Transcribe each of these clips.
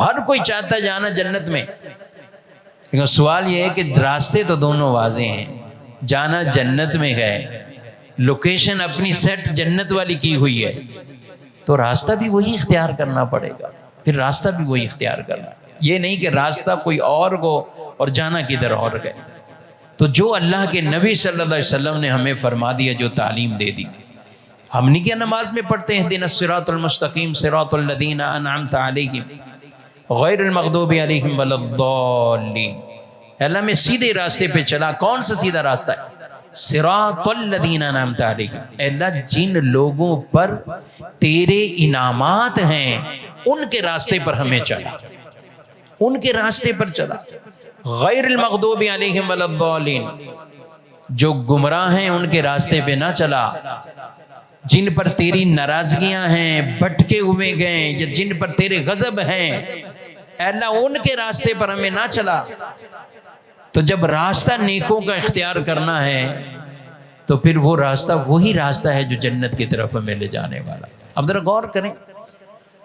ہر کوئی چاہتا ہے جانا جنت میں، لیکن سوال یہ ہے کہ راستے تو دونوں واضح ہیں، جانا جنت میں ہے، لوکیشن اپنی سیٹ جنت والی کی ہوئی ہے، تو راستہ بھی وہی اختیار کرنا پڑے گا، پھر راستہ بھی وہی اختیار کرنا، یہ نہیں کہ راستہ کوئی اور ہو اور جانا کدھر اور گئے۔ تو جو اللہ کے نبی صلی اللہ علیہ وسلم نے ہمیں فرما دیا، جو تعلیم دے دی، ہم نہیں کیا نماز میں پڑھتے ہیں اہدنا الصراط المستقیم صراط الذین انعمت علیہم غیر المغضوب علیہم ولا الضالین، اللہ میں سیدھے راستے پہ چلا۔ کون سا سیدھا راستہ ہے؟ صراط الذین انعمت علیہم، اے اللہ جن لوگوں پر تیرے انعامات ہیں ان کے راستے پر ہمیں چلا، ان کے راستے پر چلا۔ غیر المغضوب علیہم ولا الضالین، جو گمراہ ہیں ان کے راستے پہ نہ چلا، جن پر تیری ناراضگیاں ہیں، بھٹکے ہوئے گئے، یا جن پر تیرے غضب ہیں، اے اللہ ان کے راستے پر ہمیں نہ چلا۔ تو جب راستہ نیکوں کا اختیار کرنا ہے تو پھر وہ راستہ وہی راستہ ہے جو جنت کی طرف ہمیں لے جانے والا۔ اب ذرا غور کریں،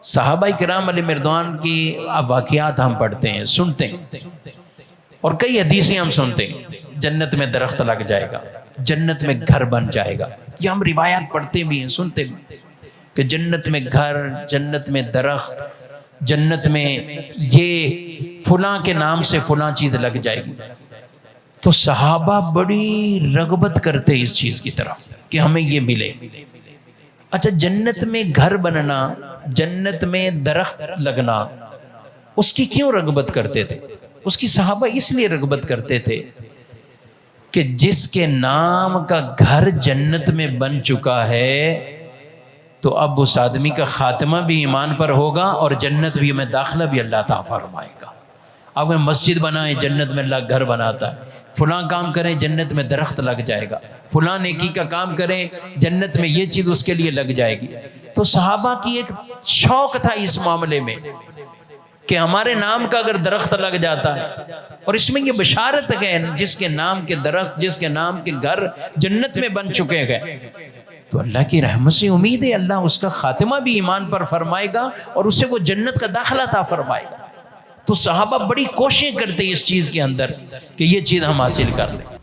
صحابہ کرام علیہ مردوان کی واقعات ہم پڑھتے ہیں، سنتے ہیں، اور کئی حدیثیں ہم سنتے ہیں، جنت میں درخت لگ جائے گا، جنت میں گھر بن جائے گا، یہ ہم روایات پڑھتے بھی ہیں، سنتے بھی کہ جنت میں گھر، جنت میں درخت، جنت میں یہ فلاں کے نام سے فلاں چیز لگ جائے گی۔ تو صحابہ بڑی رغبت کرتے اس چیز کی طرف کہ ہمیں یہ ملے۔ اچھا، جنت میں گھر بننا، جنت میں درخت لگنا، اس کی کیوں رغبت کرتے تھے؟ اس کی صحابہ اس لیے رغبت کرتے تھے کہ جس کے نام کا گھر جنت میں بن چکا ہے تو اب اس آدمی کا خاتمہ بھی ایمان پر ہوگا اور جنت بھی میں داخلہ بھی اللہ تعالیٰ فرمائے گا۔ اب میں مسجد بنائیں، جنت میں اللہ گھر بناتا ہے، فلاں کام کریں جنت میں درخت لگ جائے گا، فلاں نیکی کا کام کریں جنت میں یہ چیز اس کے لیے لگ جائے گی۔ تو صحابہ کی ایک شوق تھا اس معاملے میں کہ ہمارے نام کا اگر درخت لگ جاتا ہے، اور اس میں یہ بشارت ہے جس کے نام کے درخت، جس کے نام کے گھر جنت میں بن چکے گئے، تو اللہ کی رحمت سے امید ہے اللہ اس کا خاتمہ بھی ایمان پر فرمائے گا اور اسے وہ جنت کا داخلہ عطا فرمائے گا۔ تو صحابہ بڑی کوشش کرتے اس چیز کے اندر کہ یہ چیز ہم حاصل کر لیں۔